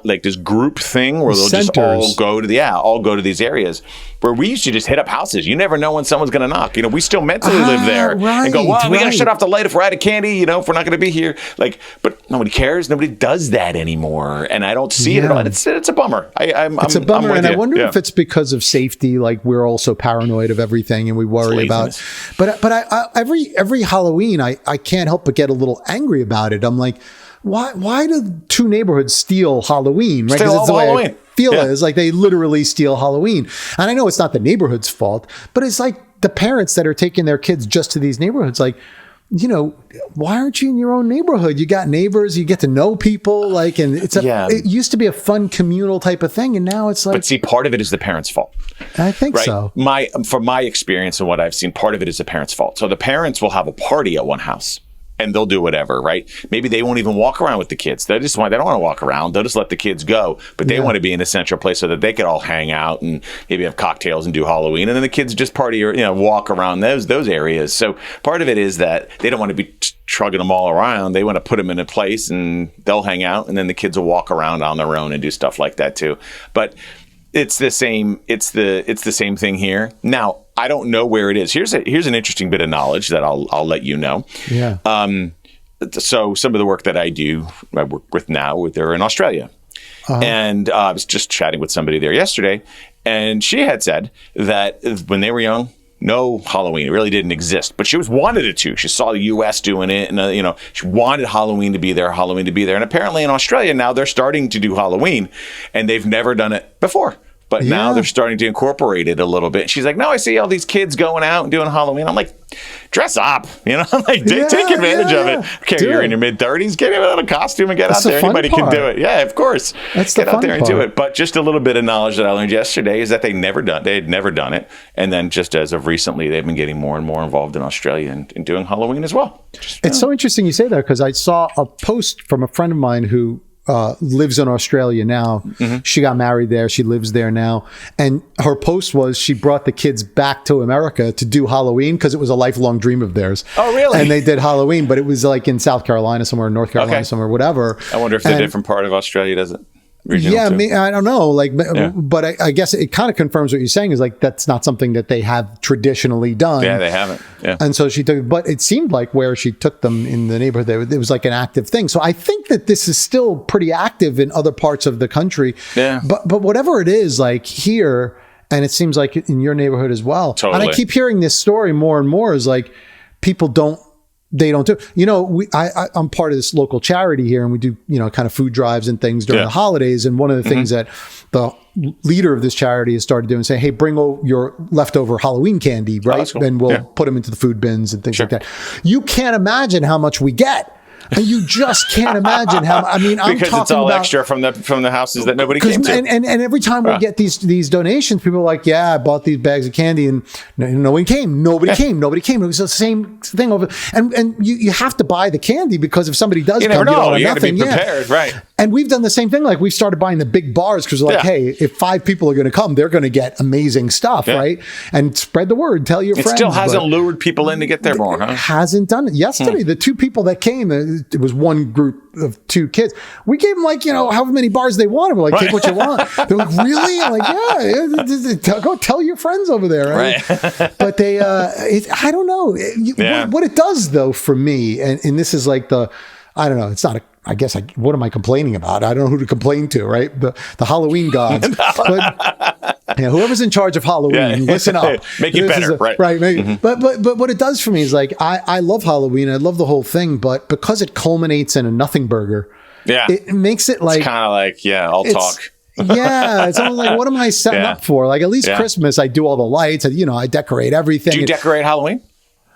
Speaker 2: like this group thing where they'll just all go to these areas where we used to just hit up houses. You never know when someone's going to knock. You know, we still mentally live there and go, well, we got to shut off the light if we're out of candy, you know, if we're not going to be here. Like, but nobody cares. Nobody does that anymore. And I don't see it at all. It's a bummer.
Speaker 3: It's a bummer. And I wonder if it's because of safety. Like, we're all so paranoid of everything and we worry about. But every Halloween, I can't help but get a little angry about it. I'm like, why do two neighborhoods steal Halloween? Right?
Speaker 2: Steal all the Halloween.
Speaker 3: Feel is like they literally steal Halloween. And I know it's not the neighborhood's fault, but it's like the parents that are taking their kids just to these neighborhoods. Like, you know, why aren't you in your own neighborhood? You got neighbors, you get to know people, like, and it used to be a fun communal type of thing. And now it's like,
Speaker 2: but see, part of it is the parents' fault.
Speaker 3: I think so.
Speaker 2: From my experience and what I've seen, part of it is the parents' fault. So the parents will have a party at one house. And they'll do whatever, right? Maybe they won't even walk around with the kids. They don't want to walk around. They'll just let the kids go. But they want to be in a central place so that they could all hang out and maybe have cocktails and do Halloween. And then the kids just party or, you know, walk around those areas. So part of it is that they don't want to be trugging them all around. They want to put them in a place and they'll hang out. And then the kids will walk around on their own and do stuff like that too. But it's the same. It's the same thing here. Now, I don't know where it is. Here's an interesting bit of knowledge that I'll let you know.
Speaker 3: Yeah.
Speaker 2: So some of the work that I work with now, they're in Australia. And I was just chatting with somebody there yesterday, and she had said that when they were young, no Halloween. It really didn't exist. But she wanted it to. She saw the U.S. doing it, and you know, she wanted Halloween to be there. And apparently in Australia now they're starting to do Halloween, and they've never done it before. But now they're starting to incorporate it a little bit. She's like, no, I see all these kids going out and doing Halloween. I'm like, dress up, you know, like take advantage of it. Okay, you're in your mid-30s, get in a costume and get out there. Anybody can do it. Yeah, of course. Get out there and do it. But just a little bit of knowledge that I learned yesterday is that they had never done it. And then just as of recently, they've been getting more and more involved in Australia and doing Halloween as well.
Speaker 3: It's so interesting you say that, because I saw a post from a friend of mine who lives in Australia now. Mm-hmm. She got married there. She lives there now. And her post was she brought the kids back to America to do Halloween because it was a lifelong dream of theirs.
Speaker 2: Oh, really?
Speaker 3: And they did Halloween, but it was like in South Carolina somewhere, North Carolina somewhere, whatever.
Speaker 2: I wonder if the different part of Australia does it.
Speaker 3: I don't know. But I guess it kind of confirms what you're saying is like, that's not something that they have traditionally done.
Speaker 2: Yeah, they haven't. Yeah.
Speaker 3: And so but it seemed like where she took them in the neighborhood, it was like an active thing. So I think that this is still pretty active in other parts of the country.
Speaker 2: Yeah.
Speaker 3: But whatever it is, like here, and it seems like in your neighborhood as well.
Speaker 2: Totally.
Speaker 3: And I keep hearing this story more and more is like people don't do, you know, I'm part of this local charity here, and we do, you know, kind of food drives and things during the holidays. And one of the things that the leader of this charity has started doing is saying, hey, bring your leftover Halloween candy, right? Oh, that's cool. And we'll put them into the food bins and things like that. You can't imagine how much we get. And you just can't imagine how. I mean, I'm
Speaker 2: because
Speaker 3: talking
Speaker 2: it's all
Speaker 3: about
Speaker 2: extra from the houses that nobody came to.
Speaker 3: And every time we get these donations, people are like, "Yeah, I bought these bags of candy, and no one came. Nobody came. It was the same thing over." And you have to buy the candy because if somebody does come, you don't have
Speaker 2: you
Speaker 3: nothing.
Speaker 2: You got to be prepared, right?
Speaker 3: And we've done the same thing. Like, we've started buying the big bars because we're like, hey, if 5 people are going to come, they're going to get amazing stuff, right? And spread the word. Tell your friends.
Speaker 2: It still hasn't lured people in to get there more, huh?
Speaker 3: Hasn't done it. Yesterday, the 2 people that came, it was one group of 2 kids. We gave them like, however many bars they wanted. We're like, take what you want. They're like, really? I'm like, yeah, go tell your friends over there, right? But they, I don't know. What it does though for me, and this is like I don't know, it's not I guess what am I complaining about? I don't know who to complain to, right? The Halloween gods. But whoever's in charge of Halloween, listen up.
Speaker 2: Make it better, right?
Speaker 3: Right. But what it does for me is like, I love Halloween. I love the whole thing, but because it culminates in a nothing burger, it makes it like,
Speaker 2: it's kind of like, I'll talk.
Speaker 3: It's almost like, what am I setting up for? Like, at least Christmas, I do all the lights, I decorate everything.
Speaker 2: Do you decorate Halloween?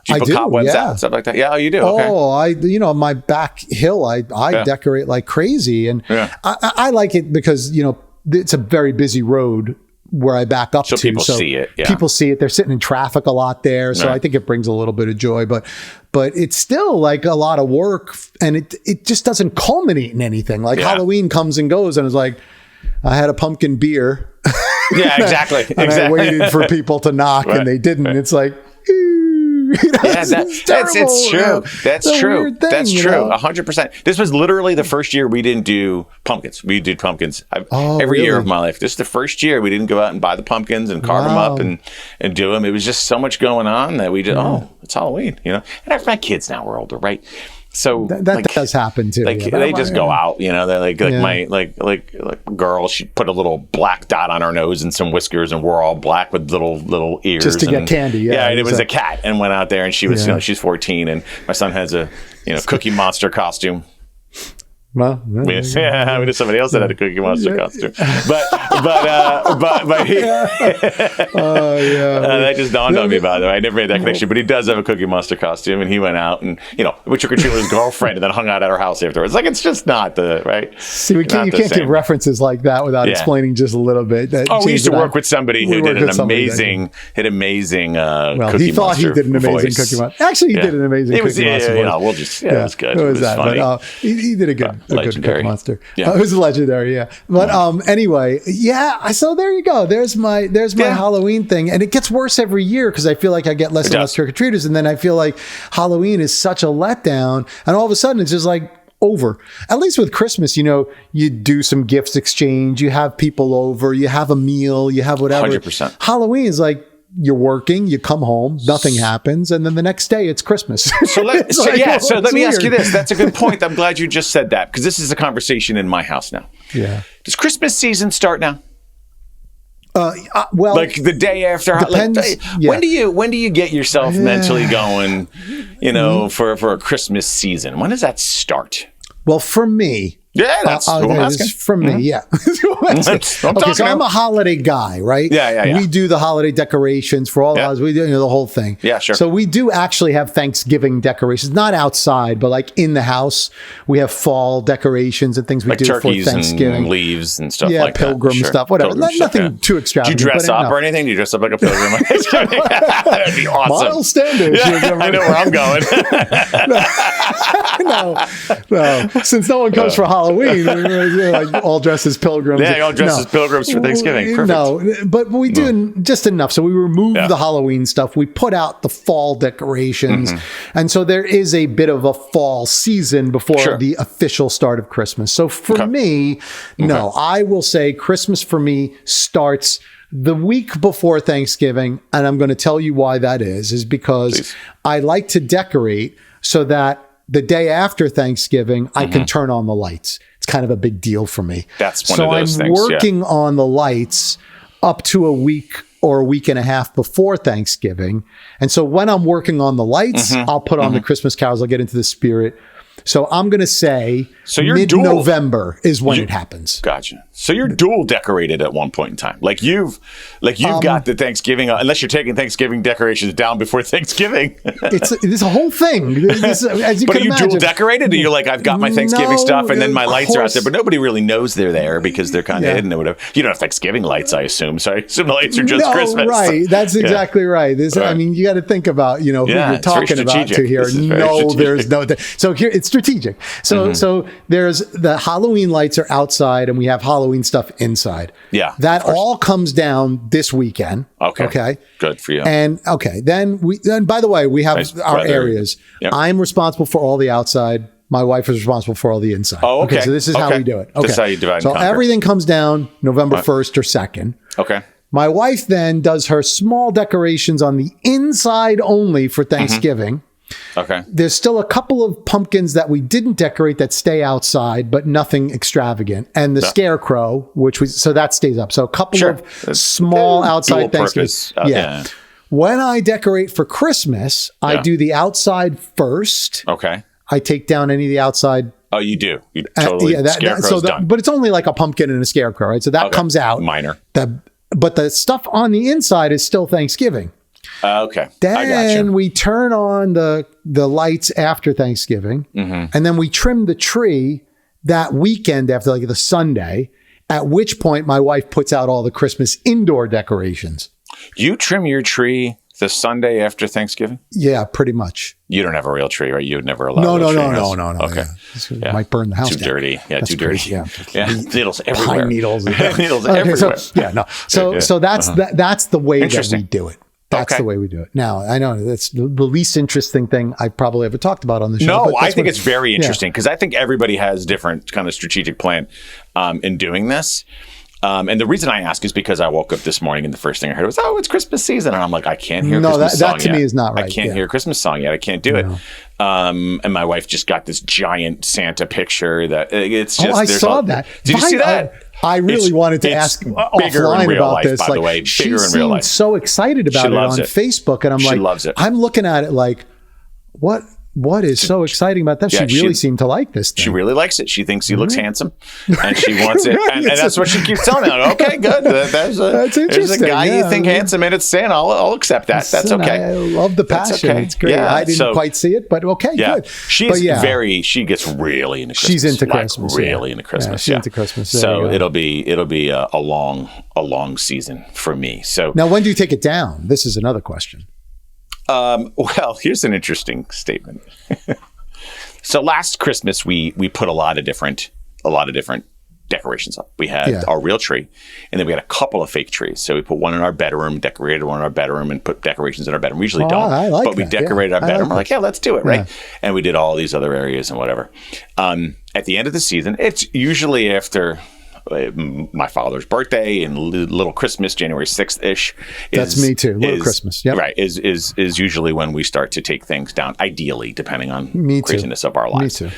Speaker 2: Do you put cobwebs out, stuff like that? Yeah, you do. Okay.
Speaker 3: Oh, my back hill, I decorate like crazy, and I like it because it's a very busy road where I back up to.
Speaker 2: People see it. Yeah.
Speaker 3: People see it. They're sitting in traffic a lot there, so I think it brings a little bit of joy. But it's still like a lot of work, and it just doesn't culminate in anything. Like Halloween comes and goes, and it's like I had a pumpkin beer.
Speaker 2: Yeah, exactly.
Speaker 3: And I waited for people to knock, and they didn't. It's like.
Speaker 2: It's true. That's true. That's true. 100%. This was literally the first year we didn't do pumpkins. We did pumpkins every year of my life. This is the first year we didn't go out and buy the pumpkins and carve them up and do them. It was just so much going on that we just, it's Halloween, And my kids now are older, right? So
Speaker 3: that does happen too.
Speaker 2: They just go out, They're like girl. She put a little black dot on her nose and some whiskers, and we're all black with little ears,
Speaker 3: just to get candy. Yeah,
Speaker 2: and it was a cat, and went out there, and she was, she's 14, and my son has a, Cookie Monster costume.
Speaker 3: Well,
Speaker 2: we did somebody else that had a Cookie Monster costume, but he, that just dawned on me, by the way. I never made that connection, but he does have a Cookie Monster costume, and he went out and we trick or treated with his girlfriend, and then hung out at her house afterwards. Like, it's just not the right.
Speaker 3: See, you can't give references like that without explaining just a little bit.
Speaker 2: We used to work with somebody who did an amazing,
Speaker 3: Well, he thought he did an amazing Cookie Monster. Actually, he did an amazing Cookie Monster.
Speaker 2: It was good. It was funny.
Speaker 3: But he did a good.
Speaker 2: Legendary.
Speaker 3: Cookie Monster. It was legendary, But anyway, so there you go. There's my Halloween thing. And it gets worse every year because I feel like I get less and less trick-or-treaters. And then I feel like Halloween is such a letdown. And all of a sudden it's just like over. At least with Christmas, you do some gifts exchange, you have people over, you have a meal, you have whatever.
Speaker 2: 100%.
Speaker 3: Halloween is like, you're working, you come home, nothing happens, and then the next day it's Christmas.
Speaker 2: So let me ask you this. That's a good point. I'm glad you just said that, because this is a conversation in my house now.
Speaker 3: Yeah.
Speaker 2: Does Christmas season start now?
Speaker 3: Well,
Speaker 2: like the day after.
Speaker 3: Depends,
Speaker 2: When do you get yourself mentally going, for a Christmas season? When does that start?
Speaker 3: Well, for me.
Speaker 2: Yeah, that's what I'm asking.
Speaker 3: From me, so I'm a holiday guy, right?
Speaker 2: Yeah.
Speaker 3: We do the holiday decorations for all the holidays. We do the whole thing.
Speaker 2: Yeah, sure.
Speaker 3: So we do actually have Thanksgiving decorations, not outside, but like in the house. We have fall decorations and things we do for Thanksgiving.
Speaker 2: And leaves and stuff like
Speaker 3: pilgrim
Speaker 2: that.
Speaker 3: stuff, whatever. Nothing too extravagant.
Speaker 2: Do you dress up or anything? Do you dress up like a pilgrim? That'd be awesome.
Speaker 3: Model standards.
Speaker 2: I know where I'm going.
Speaker 3: No. Since no one comes for Halloween, like all dressed as pilgrims.
Speaker 2: Yeah, all dressed as pilgrims for Thanksgiving. Perfect.
Speaker 3: No, but we do just enough. So we remove the Halloween stuff. We put out the fall decorations. And so there is a bit of a fall season before the official start of Christmas. So for me, I will say Christmas for me starts the week before Thanksgiving. And I'm going to tell you why that is because I like to decorate so that the day after Thanksgiving, I can turn on the lights. It's kind of a big deal for me.
Speaker 2: That's one of those things.
Speaker 3: So I'm working on the lights up to a week or a week and a half before Thanksgiving. And so when I'm working on the lights, I'll put on the Christmas carols. I'll get into the spirit. So I'm going to say mid-November is when it happens.
Speaker 2: Gotcha. So you're dual decorated at one point in time. Like you've got the Thanksgiving, unless you're taking Thanksgiving decorations down before Thanksgiving.
Speaker 3: It's a whole thing. As you
Speaker 2: but
Speaker 3: can
Speaker 2: are you
Speaker 3: imagine.
Speaker 2: dual decorated? Or you're like, I've got my Thanksgiving stuff and then my lights are out there, but nobody really knows they're there because they're kind of hidden or whatever. You don't have Thanksgiving lights, I assume. So I assume the lights are just Christmas.
Speaker 3: Right. That's exactly right. I mean, you got to think about, who you're talking about to here. There's no. So here it's strategic. So there's the Halloween lights are outside and we have Halloween stuff inside.
Speaker 2: Yeah.
Speaker 3: That all comes down this weekend. Okay.
Speaker 2: Good for you.
Speaker 3: And then by the way, we have our areas. Yep. I'm responsible for all the outside. My wife is responsible for all the inside.
Speaker 2: Oh, okay.
Speaker 3: So this is how we do it. Okay.
Speaker 2: This is how you divide and conquer.
Speaker 3: So everything comes down November 1st or 2nd.
Speaker 2: Okay.
Speaker 3: My wife then does her small decorations on the inside only for Thanksgiving.
Speaker 2: Okay.
Speaker 3: There's still a couple of pumpkins that we didn't decorate that stay outside, but nothing extravagant. And the scarecrow, so that stays up. So a couple of small outside Thanksgiving. When I decorate for Christmas, I do the outside first.
Speaker 2: Okay.
Speaker 3: I take down any of the outside.
Speaker 2: Oh, you do. You totally. Scarecrow's done.
Speaker 3: But it's only like a pumpkin and a scarecrow, right? So that comes out.
Speaker 2: Minor.
Speaker 3: But the stuff on the inside is still Thanksgiving.
Speaker 2: Okay.
Speaker 3: Then we turn on the lights after Thanksgiving, and then we trim the tree that weekend after, like the Sunday, at which point my wife puts out all the Christmas indoor decorations.
Speaker 2: You trim your tree the Sunday after Thanksgiving?
Speaker 3: Yeah, pretty much.
Speaker 2: You don't have a real tree, right? You would never allow
Speaker 3: No.
Speaker 2: Okay.
Speaker 3: Yeah. Might burn the house
Speaker 2: Too
Speaker 3: down.
Speaker 2: dirty. Yeah,
Speaker 3: That's
Speaker 2: too dirty.
Speaker 3: crazy. Yeah.
Speaker 2: Needles everywhere.
Speaker 3: Pine needles.
Speaker 2: Needles everywhere.
Speaker 3: So that's the way that we do it. That's the way we do it. Now, I know that's the least interesting thing I probably ever talked about on the show.
Speaker 2: No, I think it's very interesting because I think everybody has different kind of strategic plan in doing this. And the reason I ask is because I woke up this morning and the first thing I heard was, "Oh, it's Christmas season," and I'm like, I can't hear Christmas song yet.
Speaker 3: That to me is not right.
Speaker 2: I can't hear a Christmas song yet. I can't do it. And my wife just got this giant Santa picture that it's just.
Speaker 3: Oh, I saw that.
Speaker 2: Did you see that?
Speaker 3: I really wanted to ask offline about this.
Speaker 2: By the way, bigger in real life.
Speaker 3: She seemed so excited about it on Facebook, and I'm like,
Speaker 2: she loves it.
Speaker 3: I'm looking at it like, what is so exciting about that? She really seemed to like this thing.
Speaker 2: She really likes it. She thinks he looks handsome, and she wants it. And that's what she keeps telling me. Okay, good. That's interesting. There's a guy you think handsome, and it's Santa. I'll accept that. That's okay.
Speaker 3: I love the passion. Okay. It's great.
Speaker 2: Yeah,
Speaker 3: I didn't quite see it, but okay, good.
Speaker 2: She gets really into Christmas.
Speaker 3: She's into Christmas.
Speaker 2: Really into Christmas.
Speaker 3: She's into Christmas.
Speaker 2: So it'll be a long season for me. So
Speaker 3: now, when do you take it down? This is another question.
Speaker 2: Well, here's an interesting statement. So last Christmas, we put a lot of different decorations up. We had our real tree, and then we had a couple of fake trees. So we put one in our bedroom, decorated one in our bedroom, and put decorations in our bedroom. We usually don't, but we decorated our bedroom. We're like, let's do it, right? And we did all these other areas and whatever. At the end of the season, it's usually after my father's birthday and little Christmas, January 6th-ish.
Speaker 3: That's me too. Little Christmas. Yep.
Speaker 2: Right. Is usually when we start to take things down, ideally, depending on craziness of our lives.
Speaker 3: Me too.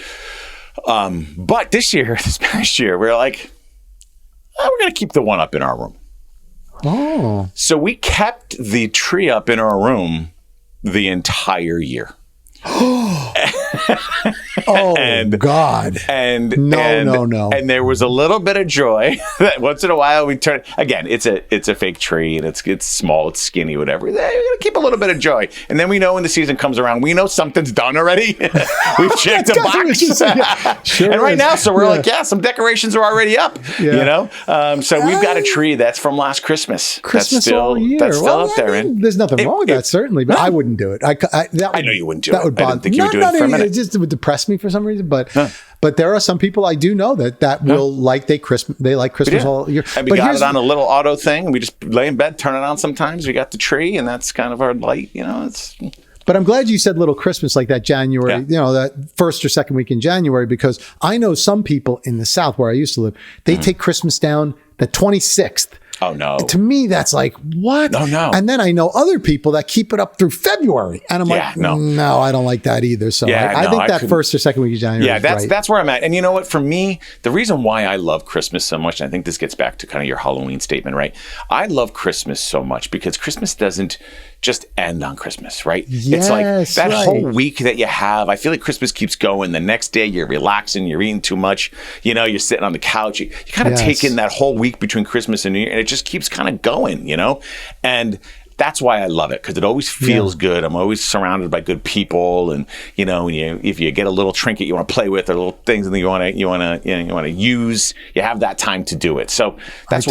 Speaker 2: But this past year, we're like, we're going to keep the one up in our room.
Speaker 3: Oh.
Speaker 2: So we kept the tree up in our room the entire year.
Speaker 3: God.
Speaker 2: No. And there was a little bit of joy that once in a while we turn. Again, it's a fake tree and it's small, it's skinny, whatever. We're gonna keep a little bit of joy, and then we know when the season comes around, we know something's done already. We've checked a box.
Speaker 3: Sure
Speaker 2: and right now, so we're like, some decorations are already up. You know, so we've got a tree that's from last Christmas.
Speaker 3: Christmas all year.
Speaker 2: That's still up there.
Speaker 3: There's nothing wrong with that, certainly, but I wouldn't do it.
Speaker 2: I know you wouldn't do it.
Speaker 3: That would bother.
Speaker 2: I didn't think you would do it for a minute.
Speaker 3: It just would depress me for some reason, but there are some people I do know that will like they like Christmas all year.
Speaker 2: And we got it on a little auto thing. We just lay in bed, turn it on sometimes. We got the tree, and that's kind of our light.
Speaker 3: But I'm glad you said little Christmas like that January, that first or second week in January, because I know some people in the South where I used to live, they take Christmas down the 26th.
Speaker 2: Oh, no.
Speaker 3: To me, that's like, what?
Speaker 2: Oh, no.
Speaker 3: And then I know other people that keep it up through February. And I'm like, no, I don't like that either. So I think that first or second week of January
Speaker 2: that's where I'm at. And you know what? For me, the reason why I love Christmas so much, and I think this gets back to kind of your Halloween statement, right? I love Christmas so much because Christmas doesn't just end on Christmas, right?
Speaker 3: Yes,
Speaker 2: it's like that whole week that you have. I feel like Christmas keeps going. The next day you're relaxing, you're eating too much, you're sitting on the couch. You kind of take in that whole week between Christmas and New Year, and it just keeps kind of going, and that's why I love it, because it always feels good. I'm always surrounded by good people, and if you get a little trinket you want to play with, or little things that you want to use, you have that time to do it. So that's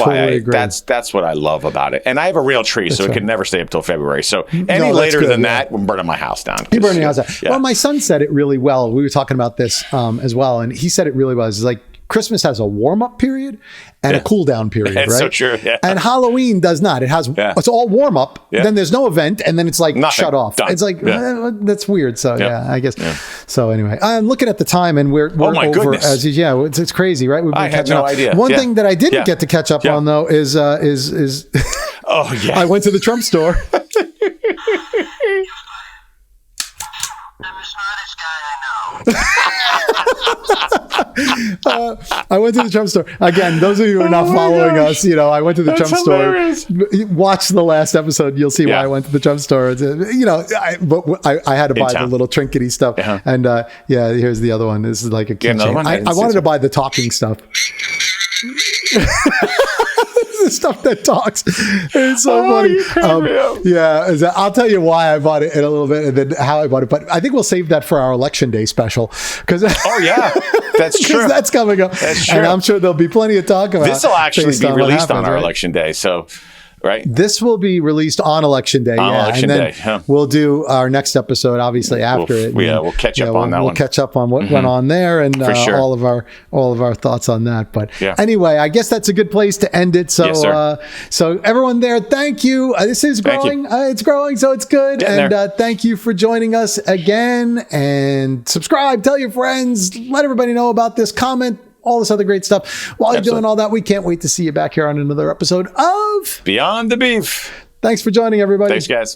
Speaker 2: that's what I love about it. And I have a real tree, so it can never stay up till February. So later than that, we're burning my house down.
Speaker 3: You burn your house down. Yeah. Well, my son said it really well. We were talking about this as well, and he said it really well. It's like Christmas has a warm-up period and a cool-down period, right?
Speaker 2: So true. Yeah.
Speaker 3: And Halloween does not. It has it's all warm-up, then there's no event, and then it's like shut off. Done. It's like that's weird. So I guess. Yeah. So anyway, I'm looking at the time, and we're over.
Speaker 2: Goodness.
Speaker 3: It's crazy, right?
Speaker 2: I had no idea.
Speaker 3: One thing that I didn't get to catch up on though is I went to the Trump store. I went to the Trump store again. Those of you who are not following us, I went to the Trump store. Watch the last episode; you'll see why I went to the Trump store. I had to buy the little trinkety stuff, and here's the other one. This is like a keychain. I wanted to buy the talking stuff. The stuff that talks. It's so funny. I'll tell you why I bought it in a little bit, and then how I bought it. But I think we'll save that for our Election Day special, because
Speaker 2: that's true.
Speaker 3: That's coming up.
Speaker 2: That's true.
Speaker 3: And I'm sure there'll be plenty of talk about.
Speaker 2: This will actually be released on our Election Day, so.
Speaker 1: right?
Speaker 3: This will be released on Election Day.
Speaker 1: On Election
Speaker 3: and then
Speaker 1: Day, yeah.
Speaker 3: We'll do our next episode, obviously, after it.
Speaker 1: We'll catch up on that one.
Speaker 3: We'll catch up on what went on there and
Speaker 1: sure.
Speaker 3: all of our thoughts on that. But
Speaker 1: yeah.
Speaker 3: anyway, I guess that's a good place to end it. So,
Speaker 1: yes,
Speaker 3: so everyone there, thank you. This is growing. It's growing, so it's good. Thank you for joining us again. And subscribe, tell your friends, let everybody know about this, comment, all this other great stuff. While you're doing all that, we can't wait to see you back here on another episode of
Speaker 1: Beyond the Beef.
Speaker 3: Thanks for joining, everybody.
Speaker 1: Thanks, guys.